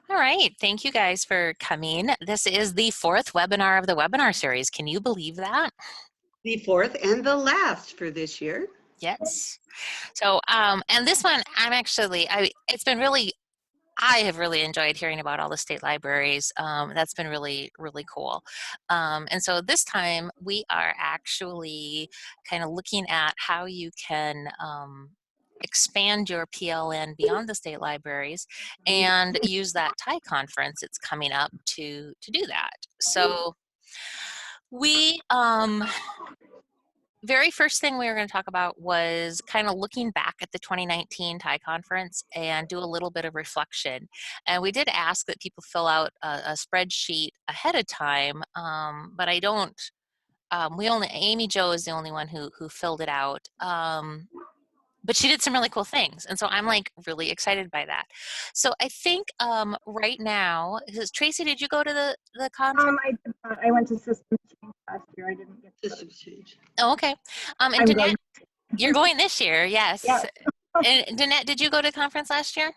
All right, thank you guys for coming. This is the fourth webinar of the webinar series. Can you believe that? The fourth and the last for this year. Yes. So, and this one, it's been really, I have really enjoyed hearing about all the state libraries. That's been really, really cool. And so this time we are actually kind of looking at how you can expand your PLN beyond the state libraries and use that TIE conference that's coming up to do that. So we very first thing we were going to talk about was kind of looking back at the 2019 TIE conference and do a little bit of reflection. And we did ask that people fill out a spreadsheet ahead of time, but I don't. Amy Jo is the only one who filled it out. But she did some really cool things, and so I'm like really excited by that. So I think right now, Tracy, did you go to the conference? I did not. I went to Systems Change last year. I didn't get to Systems Change. Oh, okay. And I'm Danette, going. you're going this year, yes. Yeah. And Danette, did you go to the conference last year?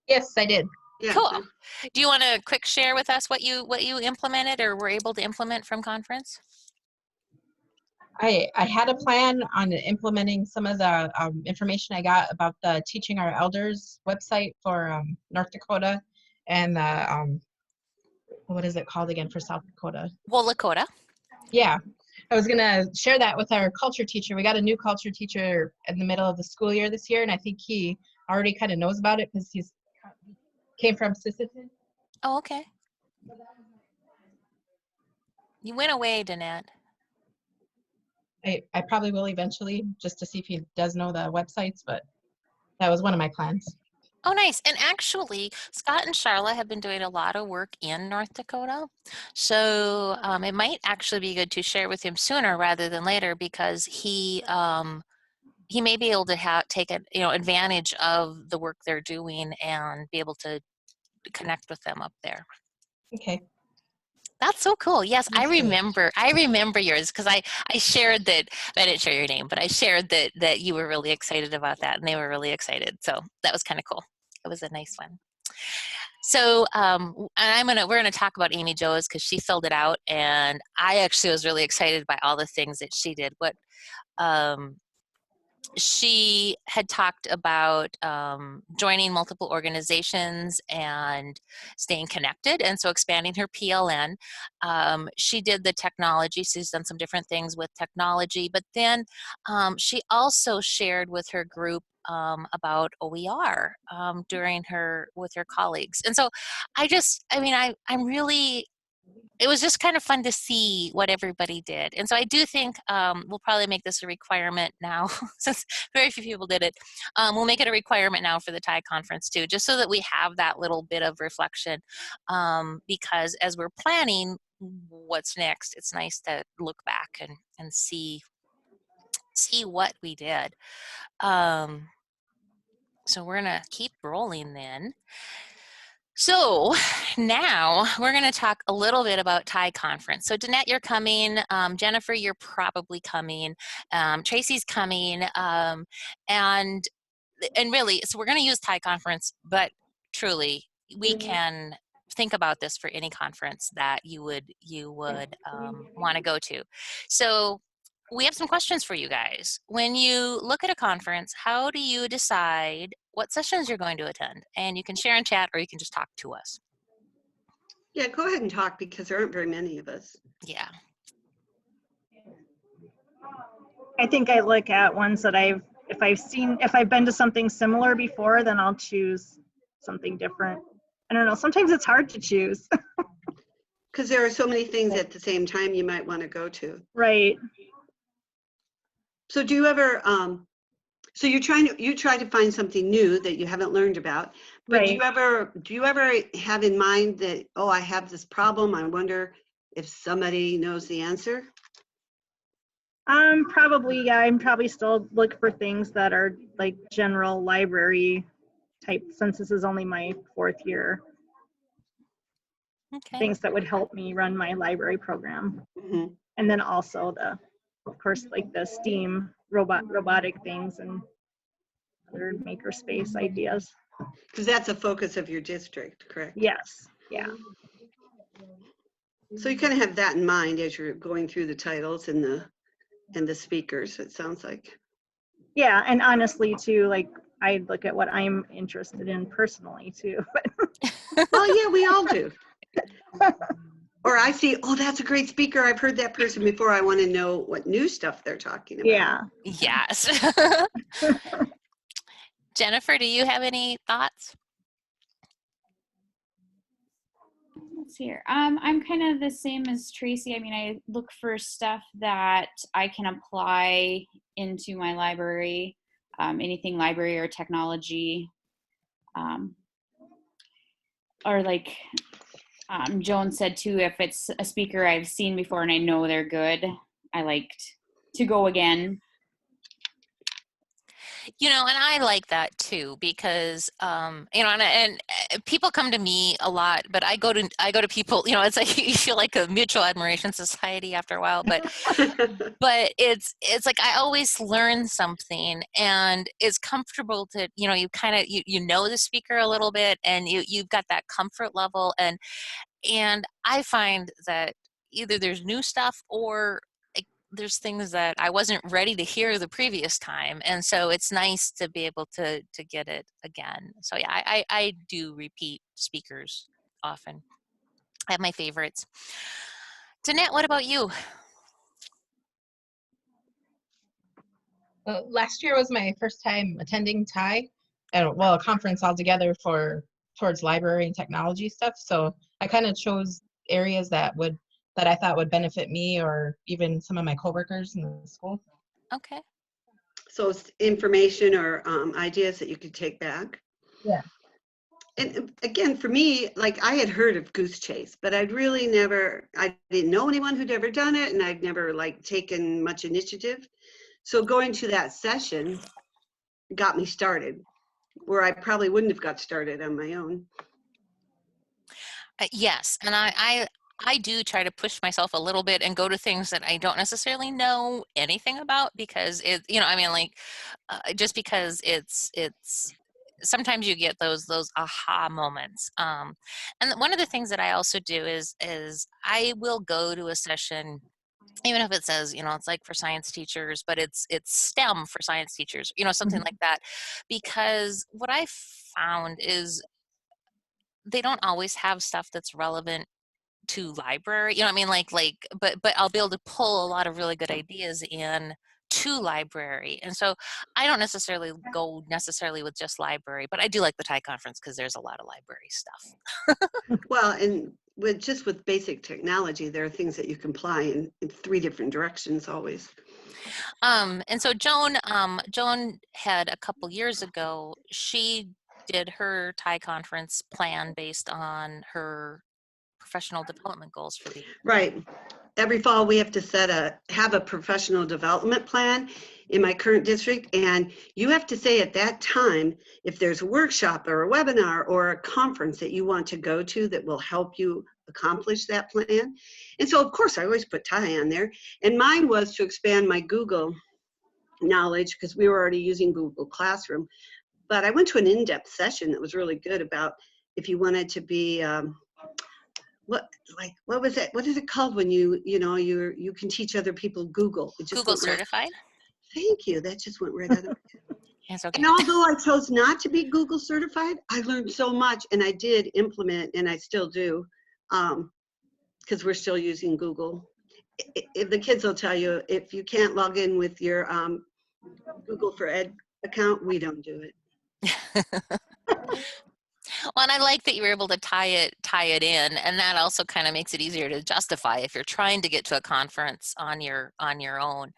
Yes, I did. Yeah. Cool. Do you want to quick share with us what you implemented or were able to implement from conference? I had a plan on implementing some of the information I got about the Teaching Our Elders website for North Dakota and the, what is it called again for South Dakota? Well, Lakota. Yeah, I was gonna share that with our culture teacher. We got a new culture teacher in the middle of the school year this year, and I think he already kind of knows about it because he came from Sisseton. Oh, okay. You went away, Danette. I probably will eventually, just to see if he does know the websites, but that was one of my plans. Oh, nice. And actually, Scott and Charla have been doing a lot of work in North Dakota. So it might actually be good to share with him sooner rather than later because he may be able to take advantage of the work they're doing and be able to connect with them up there. Okay. That's so cool. Yes, I Absolutely. remember yours because I shared that. I didn't share your name, but I shared that you were really excited about that and they were really excited. So that was kind of cool. It was a nice one. So we're gonna talk about Amy Jo's because she filled it out, and I actually was really excited by all the things that she did. She had talked about joining multiple organizations and staying connected, and so expanding her PLN. She did the technology, so she's done some different things with technology, but then she also shared with her group about OER with her colleagues. And so I'm really, it was just kind of fun to see what everybody did. And so I do think we'll probably make this a requirement now, since very few people did it. We'll make it a requirement now for the TIE conference too, just so that we have that little bit of reflection. Because as we're planning what's next, it's nice to look back and see what we did. So we're gonna keep rolling then. So now we're going to talk a little bit about TIE conference. So Danette, you're coming. Jennifer, you're probably coming. Tracy's coming. And really, so we're going to use TIE conference, but truly, we can think about this for any conference that you would want to go to. So we have some questions for you guys. When you look at a conference, how do you decide what sessions you're going to attend? And you can share in chat or you can just talk to us. Yeah, go ahead and talk because there aren't very many of us. Yeah. I think I look at ones that if I've been to something similar before, then I'll choose something different. I don't know. Sometimes it's hard to choose. Because there are so many things at the same time you might want to go to. Right. So do you ever, so you try to find something new that you haven't learned about, but Right. do you ever have in mind that, oh, I have this problem, I wonder if somebody knows the answer? Probably, yeah. I'm probably still look for things that are like general library type, since this is only my 4th year. Okay. Things that would help me run my library program. Mm-hmm. And then also of course, like the STEAM robotic things and other makerspace ideas. Because that's a focus of your district, correct? Yes, yeah. So you kind of have that in mind as you're going through the titles and the speakers, it sounds like. Yeah, and honestly too, like I look at what I'm interested in personally too. Well, yeah, we all do. Or I see, oh, that's a great speaker. I've heard that person before. I want to know what new stuff they're talking about. Yeah. Yes. Jennifer, do you have any thoughts? Let's see here. I'm kind of the same as Tracy. I mean, I look for stuff that I can apply into my library, anything library or technology, or like Joan said too, if it's a speaker I've seen before and I know they're good, I liked to go again. You know, and I like that too because you know, and people come to me a lot, but I go to people. You know, it's like you feel like a mutual admiration society after a while, but it's like I always learn something, and it's comfortable to, you know, you kind of you know the speaker a little bit, and you've got that comfort level, and I find that either there's new stuff or there's things that I wasn't ready to hear the previous time, and so it's nice to be able to get it again. So yeah, I do repeat speakers often. I have my favorites. Danette, what about you? Last year was my first time attending TIE, and well, a conference altogether towards library and technology stuff. So I kind of chose areas that I thought would benefit me or even some of my coworkers in the school. Okay. So it's information or ideas that you could take back. Yeah. And again, for me, like I had heard of Goose Chase, but I didn't know anyone who'd ever done it, and I'd never like taken much initiative. So going to that session got me started, where I probably wouldn't have got started on my own. Yes, and I do try to push myself a little bit and go to things that I don't necessarily know anything about, because it, you know, I mean, like just because it's sometimes you get those aha moments. And one of the things that I also do is I will go to a session, even if it says, you know, it's like for science teachers, but it's STEM for science teachers, you know, something like that, because what I found is they don't always have stuff that's relevant to library, you know what I mean, but I'll be able to pull a lot of really good ideas in to library. And so I don't necessarily go with just library, but I do like the TIE conference because there's a lot of library stuff. Well, and with basic technology, there are things that you can apply in 3 different directions always. And so Joan had a couple years ago, she did her TIE conference plan based on her professional development goals for the year. Right. Every fall we have to have a professional development plan in my current district, and you have to say at that time if there's a workshop or a webinar or a conference that you want to go to that will help you accomplish that plan. And so of course I always put TIE on there, and mine was to expand my Google knowledge because we were already using Google Classroom. But I went to an in-depth session that was really good about if you wanted to be what was it? What is it called when you can teach other people Google? It just Google went right- certified? Thank you. That just went right out of Yes, okay. And although I chose not to be Google certified, I learned so much, and I did implement, and I still do, because we're still using Google. If the kids will tell you, if you can't log in with your Google for Ed account, we don't do it. Well, and I like that you were able to tie it in, and that also kind of makes it easier to justify if you're trying to get to a conference on your own.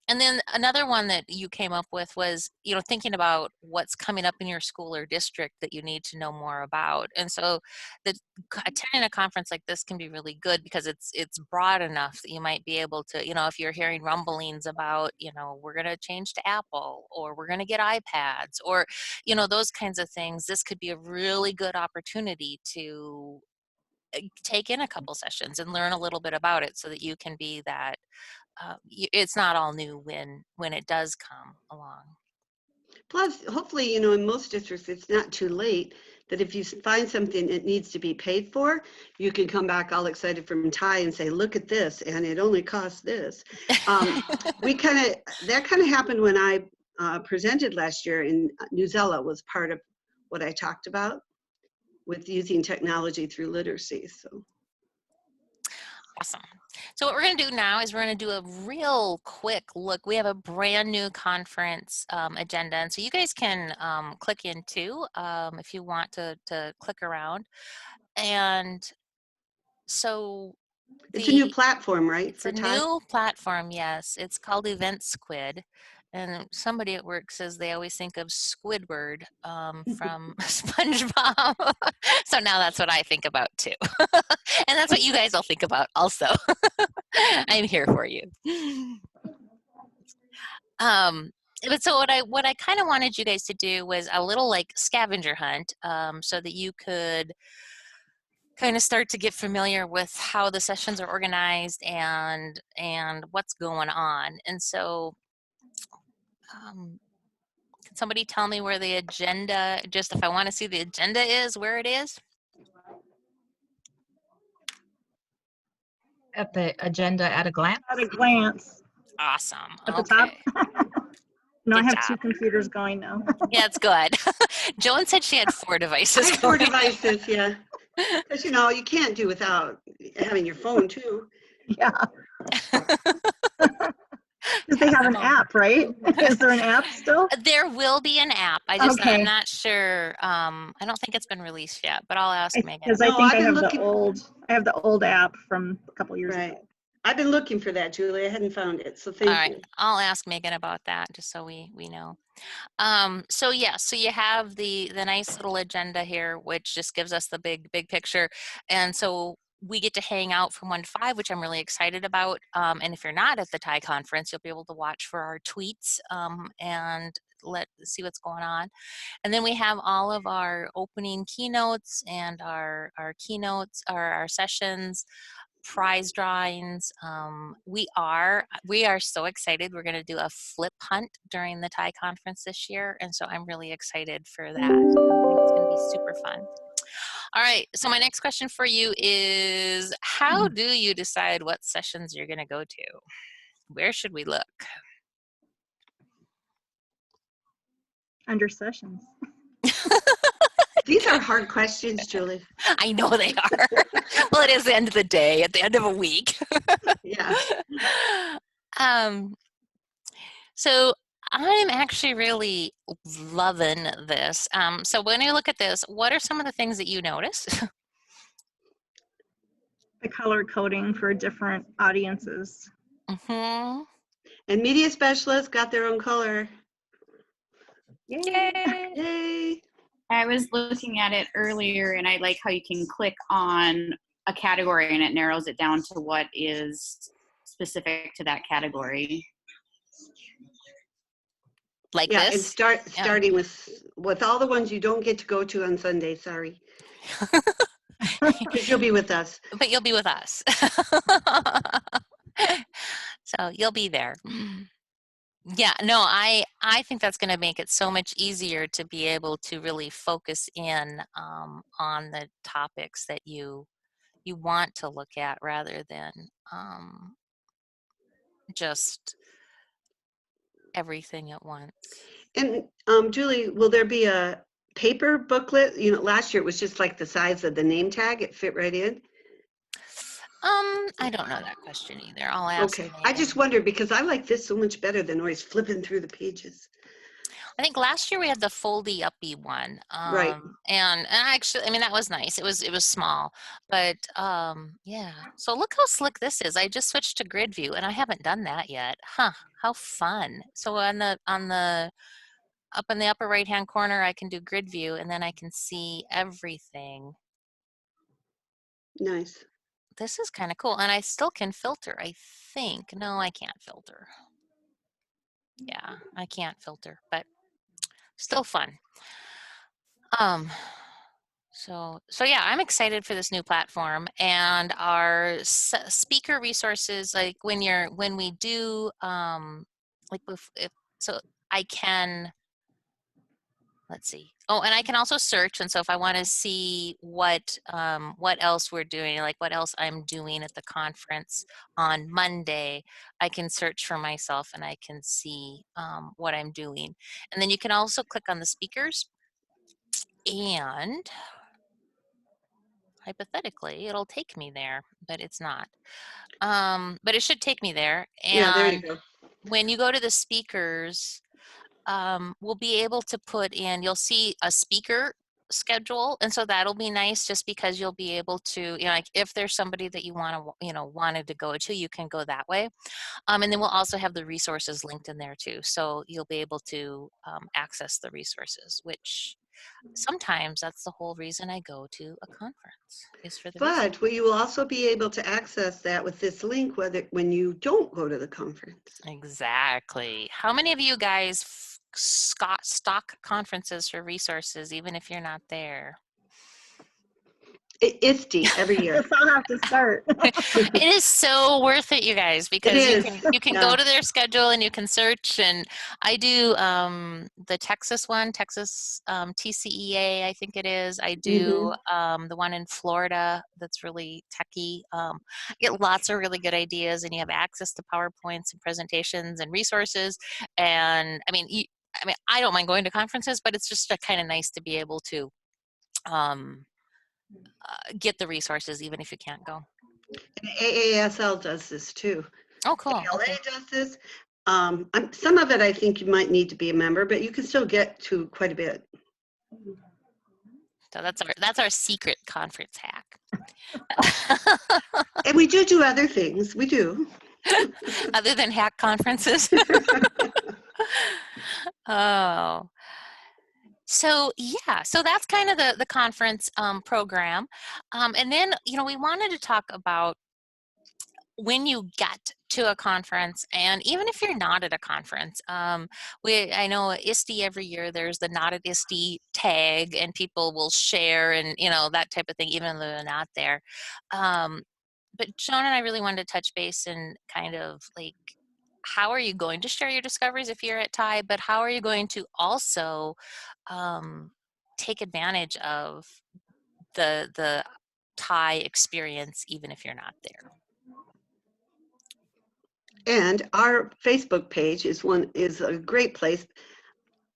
And then another one that you came up with was, you know, thinking about what's coming up in your school or district that you need to know more about. And so attending a conference like this can be really good because it's broad enough that you might be able to, you know, if you're hearing rumblings about, you know, we're going to change to Apple, or we're going to get iPads, or, you know, those kinds of things, this could be a really good opportunity to take in a couple sessions and learn a little bit about it so that you can be that it's not all new when it does come along. Plus, hopefully, you know, in most districts, it's not too late that if you find something that needs to be paid for, you can come back all excited from Ty and say, look at this, and it only costs this. That kind of happened when I presented last year, and Newsella was part of what I talked about with using technology through literacy. So. Awesome. So what we're going to do now is we're going to do a real quick look. We have a brand new conference agenda, and so you guys can click in too if you want to click around. And so It's a new platform, right? It's a new platform, yes. It's called Event Squid. And somebody at work says they always think of Squidward from SpongeBob. So now that's what I think about too. And that's what you guys will think about also. I'm here for you. But so what I kind of wanted you guys to do was a little like scavenger hunt so that you could kind of start to get familiar with how the sessions are organized and what's going on. And so can somebody tell me where the agenda, just if I want to see the agenda is, where it is? At the agenda at a glance. At a glance. Awesome. At the Okay. top. No, I Good have two job. computers going now. Yeah, it's good. Joan said she had 4 devices. I have 4 devices, yeah. Because, you know, you can't do without having your phone too. Yeah. Because they have an app, right? Is there an app still? There will be an app. I'm Okay. not sure. I don't think it's been released yet, but I'll ask Megan. Because I No, think I've I been have looking- I have the old app from a couple years Right. ago. I've been looking for that, Julie. I hadn't found it, so thank All right, you. I'll ask Megan about that just so we know. So yeah, so you have the nice little agenda here, which just gives us the big picture. And so we get to hang out from 1 to 5, which I'm really excited about. And if you're not at the TIE conference, you'll be able to watch for our tweets and see what's going on. And then we have all of our opening keynotes and our keynotes, our sessions, prize drawings. We are so excited. We're going to do a flip hunt during the TIE conference this year, and so I'm really excited for that. I think it's going to be super fun. All right, so my next question for you is, how do you decide what sessions you're going to go to? Where should we look? Under sessions. These are hard questions, Julie. I know they are. Well, it is the end of the day, at the end of a week. Yeah. So I'm actually really loving this. So when you look at this, what are some of the things that you notice? The color coding for different audiences. Mm-hmm. And media specialists got their own color. Yay. Yay. I was looking at it earlier, and I like how you can click on a category and it narrows it down to what is specific to that category. Like Yeah, this? and starting with all the ones you don't get to go to on Sunday, sorry. Because you'll be with us. But you'll be with us. So you'll be there. Yeah, no, I think that's going to make it so much easier to be able to really focus in on the topics that you want to look at rather than just everything at once. And Julie, will there be a paper booklet? You know, last year it was just like the size of the name tag. It fit right in. I don't know that question either. I'll ask. Okay, I just wondered because I like this so much better than always flipping through the pages. I think last year we had the foldy uppy one. Right. And actually, I mean, that was nice. It was small, but yeah. So look how slick this is. I just switched to grid view and I haven't done that yet. Huh, how fun. So up in the upper right hand corner, I can do grid view and then I can see everything. Nice. This is kind of cool. And I still can filter, I think. No, I can't filter. Yeah, I can't filter, but still fun. So yeah, I'm excited for this new platform and our speaker resources. Like when we do, so I can let's see. Oh, and I can also search. And so if I want to see what else we're doing, like what else I'm doing at the conference on Monday, I can search for myself and I can see what I'm doing. And then you can also click on the speakers, and hypothetically it'll take me there, but it's not. But it should take me there. Yeah, there you And go. when you go to the speakers, we'll be able to put in, you'll see a speaker schedule, and so that'll be nice just because you'll be able to, like if there's somebody that you want to, wanted to go to, you can go that way. And then we'll also have the resources linked in there too, so you'll be able to access the resources, which sometimes that's the whole reason I go to a conference, is for the resources. But you will also be able to access that with this link when you don't go to the conference. Exactly. How many of you guys stock conferences for resources, even if you're not there? ISTE every year. Guess I'll have to start. It is so worth it, you guys, because is. you can Yeah. go to their schedule and you can search. And I do the Texas one, Texas TCEA, I think it is. I do the one in Florida that's really techy. I get lots of really good ideas, and you have access to PowerPoints and presentations and resources. And I mean, I don't mind going to conferences, but it's just kind of nice to be able to get the resources even if you can't go. And AASL does this too. Oh, cool. ALA Okay. does this. Some of it I think you might need to be a member, but you can still get to quite a bit. So that's our secret conference hack. And we do other things. We do. Other than hack conferences. Oh. So yeah, so that's kind of the conference program. And then, we wanted to talk about when you get to a conference, and even if you're not at a conference, I know at ISTE every year there's the Not at ISTE tag, and people will share and that type of thing, even though they're not there. But Joan and I really wanted to touch base and kind of like, how are you going to share your discoveries if you're at TIE, but how are you going to also take advantage of the TIE experience even if you're not there? And our Facebook page is a great place.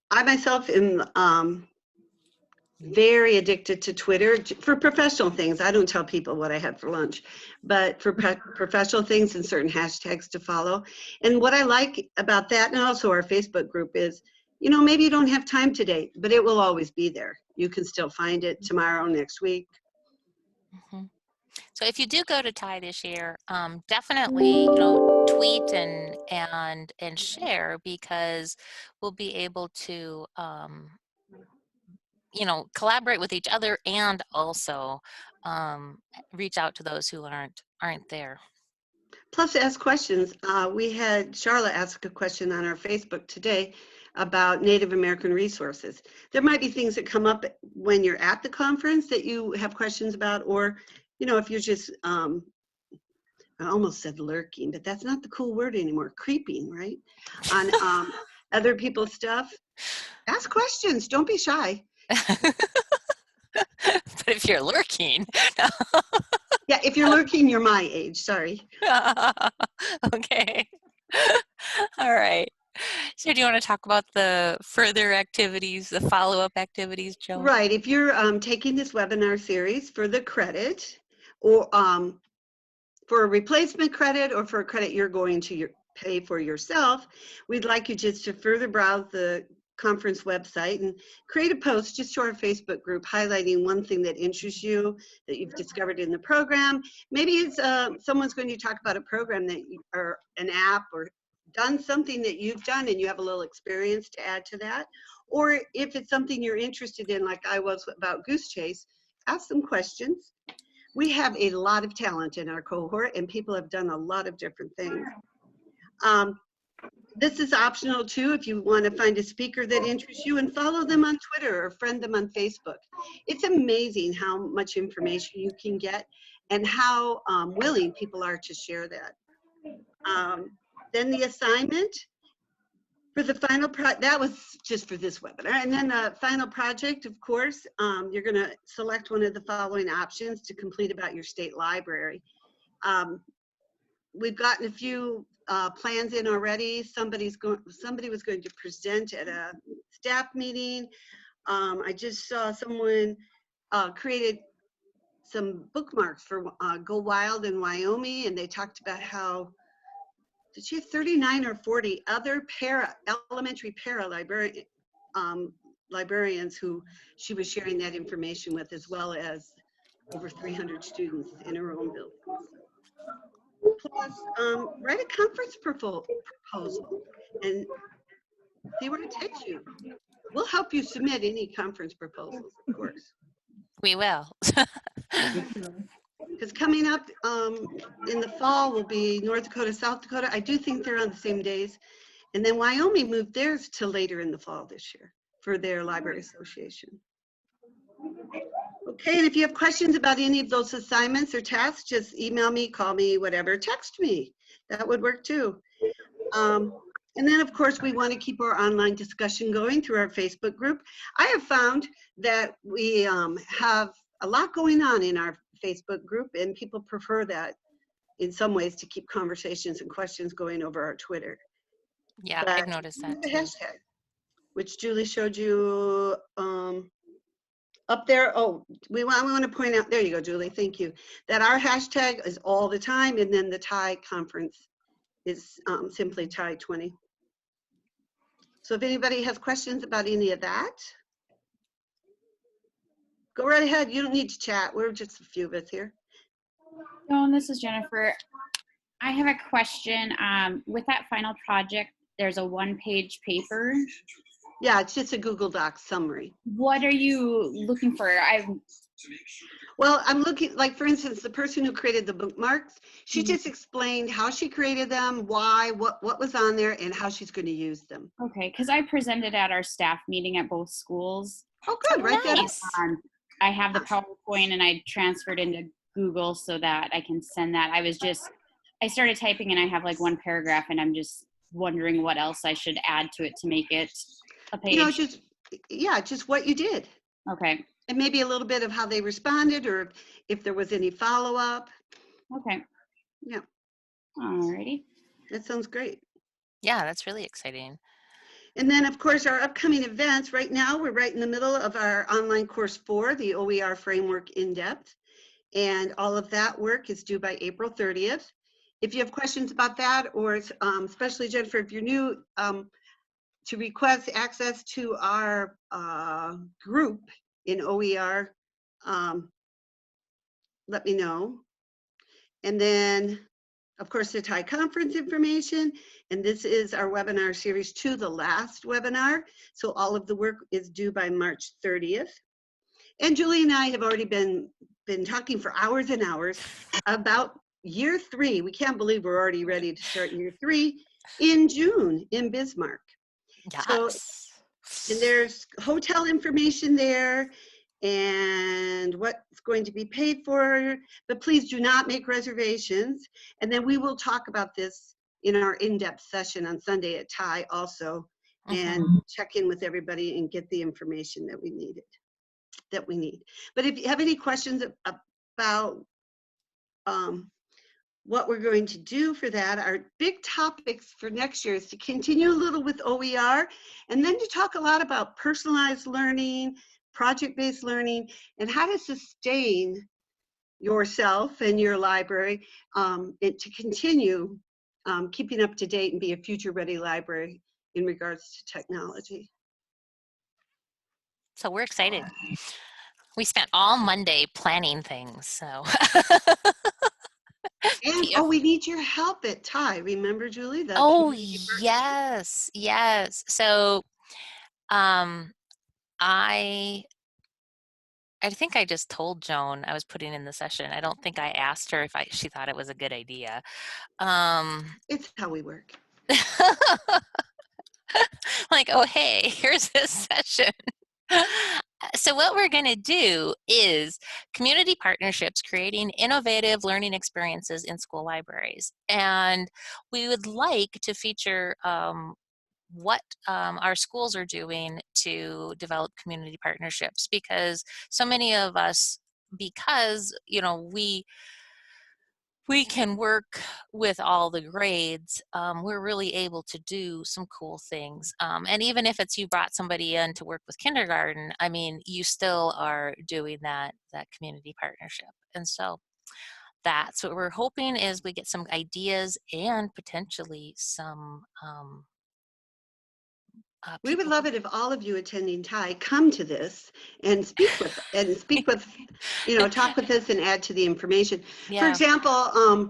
I myself am very addicted to Twitter for professional things. I don't tell people what I had for lunch, but for professional things and certain hashtags to follow. And what I like about that, and also our Facebook group, is, maybe you don't have time today, but it will always be there. You can still find it tomorrow, next week. Mm-hmm. So if you do go to TIE this year, definitely tweet and share, because we'll be able to collaborate with each other, and also reach out to those who aren't there. Plus, ask questions. We had Charlotte ask a question on our Facebook today about Native American resources. There might be things that come up when you're at the conference that you have questions about, or if you're just, I almost said lurking, but that's not the cool word anymore, creeping, right? On other people's stuff. Ask questions, don't be shy. But if you're lurking. Yeah, if you're lurking, you're my age, sorry. Okay. All right. So do you want to talk about the further activities, the follow-up activities, Joan? Right, if you're taking this webinar series for the credit, or for a replacement credit, or for a credit you're going to pay for yourself, we'd like you just to further browse the conference website and create a post just to our Facebook group highlighting one thing that interests you, that you've discovered in the program. Maybe it's someone's going to talk about a program or an app, or done something that you've done and you have a little experience to add to that. Or if it's something you're interested in, like I was about Goose Chase, ask some questions. We have a lot of talent in our cohort, and people have done a lot of different things. This is optional too, if you want to find a speaker that interests you, and follow them on Twitter or friend them on Facebook. It's amazing how much information you can get and how willing people are to share that. Then the assignment, For the final that was just for this webinar. And then the final project, of course, you're going to select one of the following options to complete about your state library. We've gotten a few plans in already. Somebody was going to present at a staff meeting. I just saw someone created some bookmarks for Go Wild in Wyoming, and they talked about how, did she have 39 or 40 other elementary librarians who she was sharing that information with, as well as over 300 students in her own building. Plus, write a conference proposal and see where it takes you. We'll help you submit any conference proposals, of course. We will. Because coming up in the fall will be North Dakota, South Dakota. I do think they're on the same days. And then Wyoming moved theirs to later in the fall this year for their library association. Okay, and if you have questions about any of those assignments or tasks, just email me, call me, whatever, text me. That would work too. And then, of course, we want to keep our online discussion going through our Facebook group. I have found that we have a lot going on in our Facebook group, and people prefer that in some ways to keep conversations and questions going over our Twitter. Yeah, But I've noticed that the too. hashtag, which Julie showed you up there. Oh, we want to point out, there you go, Julie, thank you, that our hashtag is all the time, and then the TIE conference is simply TIE 20. So if anybody has questions about any of that, go right ahead. You don't need to chat. We're just a few of us here. Joan, this is Jennifer. I have a question. With that final project, there's a one-page paper. Yeah, it's just a Google Docs summary. What are you looking for? Well, I'm looking, like, for instance, the person who created the bookmarks, she Mhm. just explained how she created them, why, what was on there, and how she's going to use them. Okay, because I presented at our staff meeting at both schools. Oh, good. Right there. Nice. I have the PowerPoint and I transferred into Google so that I can send that. I started typing and I have like one paragraph and I'm just wondering what else I should add to it to make it a page. You know, just what you did. Okay. And maybe a little bit of how they responded, or if there was any follow-up. Okay. Yeah. Alrighty. That sounds great. Yeah, that's really exciting. And then, of course, our upcoming events. Right now, we're right in the middle of our online course 4, the OER Framework In-Depth. And all of that work is due by April 30th. If you have questions about that, or especially Jennifer, if you're new, to request access to our group in OER, let me know. And then, of course, the TIE conference information. And this is our webinar series 2, the last webinar. So all of the work is due by March 30th. And Julie and I have already been talking for hours and hours about year 3. We can't believe we're already ready to start year 3 in June in Bismarck. Yes. So, and there's hotel information there and what's going to be paid for, but please do not make reservations. And then we will talk about this in our in-depth session on Sunday at TIE also, and check in with everybody and get the information that we need. But if you have any questions about what we're going to do for that, our big topics for next year is to continue a little with OER, and then to talk a lot about personalized learning, project-based learning, and how to sustain yourself and your library, and to continue keeping up to date and be a future-ready library in regards to technology. So we're excited. We spent all Monday planning things, so. And oh, we need your help at TIE. Remember, Julie? Oh, yes, yes. So I think I just told Joan I was putting in the session. I don't think I asked her if she thought it was a good idea. It's how we work. Like, oh, hey, here's this session. So what we're going to do is community partnerships, creating innovative learning experiences in school libraries. And we would like to feature what our schools are doing to develop community partnerships, because so many of us, because we can work with all the grades, we're really able to do some cool things. And even if it's you brought somebody in to work with kindergarten, I mean, you still are doing that community partnership. And so that's what we're hoping, is we get some ideas and potentially some We would people. love it if all of you attending TIE come to this and speak with, talk with us and add to the information. For Yeah. example,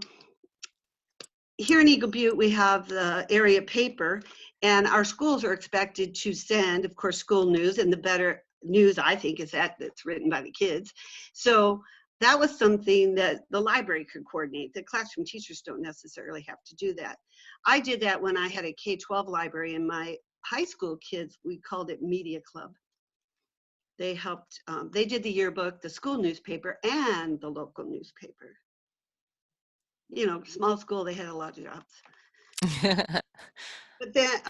here in Eagle Butte, we have the area paper, and our schools are expected to send, of course, school news, and the better news, I think, is that's written by the kids. So that was something that the library could coordinate. The classroom teachers don't necessarily have to do that. I did that when I had a K-12 library, and my high school kids, we called it Media Club. They helped, they did the yearbook, the school newspaper, and the local newspaper. Small school, they had a lot of jobs. But then,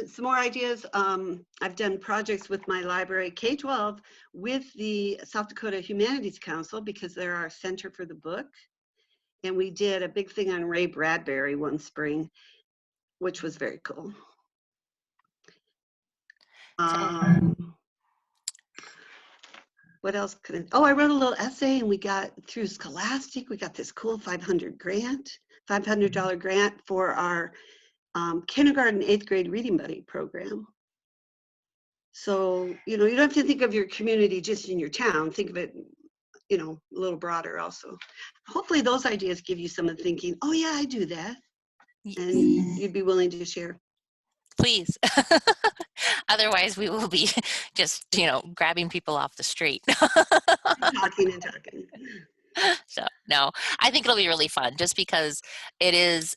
some more ideas. I've done projects with my library, K-12, with the South Dakota Humanities Council, because they're our center for the book. And we did a big thing on Ray Bradbury one spring, which was very cool. What else could I wrote a little essay, and we got through Scholastic, we got this cool $500 grant for our kindergarten, 8th grade reading buddy program. So, you don't have to think of your community just in your town. Think of it, a little broader also. Hopefully those ideas give you some of the thinking, oh yeah, I do that. And you'd be willing to share. Please. Otherwise, we will be just, grabbing people off the street. Talking and talking. So, no, I think it'll be really fun, just because it is,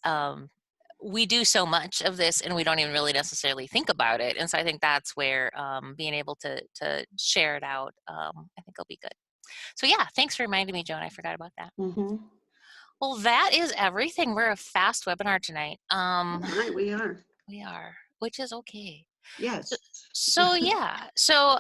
we do so much of this and we don't even really necessarily think about it. And so I think that's where being able to share it out, I think it'll be good. So yeah, thanks for reminding me, Joan. I forgot about that. Mm-hmm. Well, that is everything. We're a fast webinar tonight. Right, we are. We are, which is okay. Yes. So yeah. So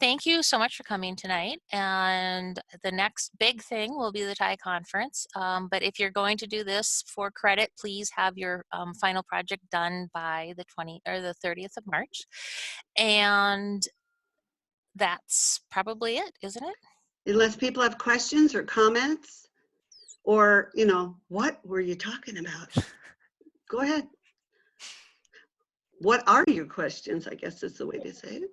thank you so much for coming tonight. And the next big thing will be the TIE conference. But if you're going to do this for credit, please have your final project done by the 30th of March. And that's probably it, isn't it? Unless people have questions or comments, or, what were you talking about? Go ahead. What are your questions, I guess is the way to say it.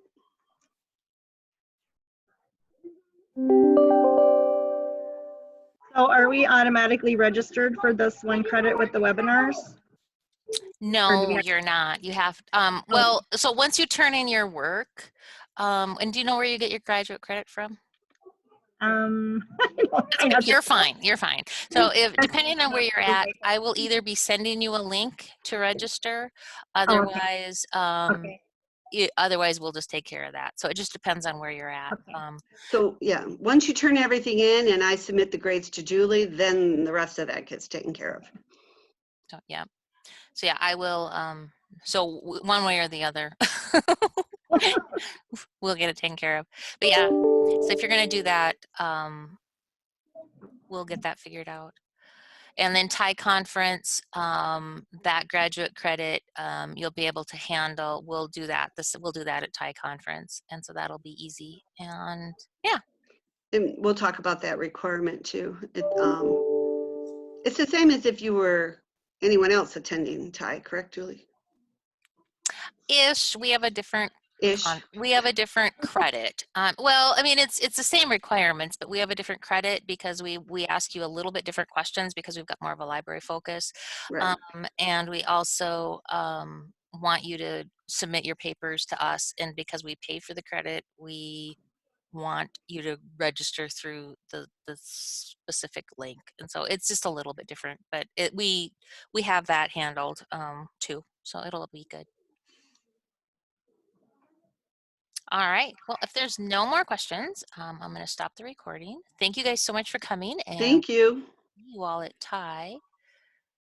So are we automatically registered for this one credit with the webinars? No, you're not. You have, well, so once you turn in your work, and do you know where you get your graduate credit from? You're fine. You're fine. So depending on where you're at, I will either be sending you a link to register. Otherwise, otherwise we'll just take care of that. So it just depends on where you're at. So yeah, once you turn everything in and I submit the grades to Julie, then the rest of that gets taken care of. So yeah. So yeah, I will. So one way or the other, we'll get it taken care of. But yeah, so if you're going to do that, we'll get that figured out. And then TIE conference, that graduate credit, you'll be able to handle. We'll do that. We'll do that at TIE conference, and so that'll be easy. And yeah. And we'll talk about that requirement too. It's the same as if you were anyone else attending TIE, correct, Julie? Ish. We have a different. We have a different credit. Well, I mean, it's the same requirements, but we have a different credit because we ask you a little bit different questions because we've got more of a library focus. Right. And we also want you to submit your papers to us, and because we pay for the credit, we want you to register through the specific link. And so it's just a little bit different, but we have that handled too, so it'll be good. All right. Well, if there's no more questions, I'm going to stop the recording. Thank you guys so much for coming. And thank you. See you all at TIE.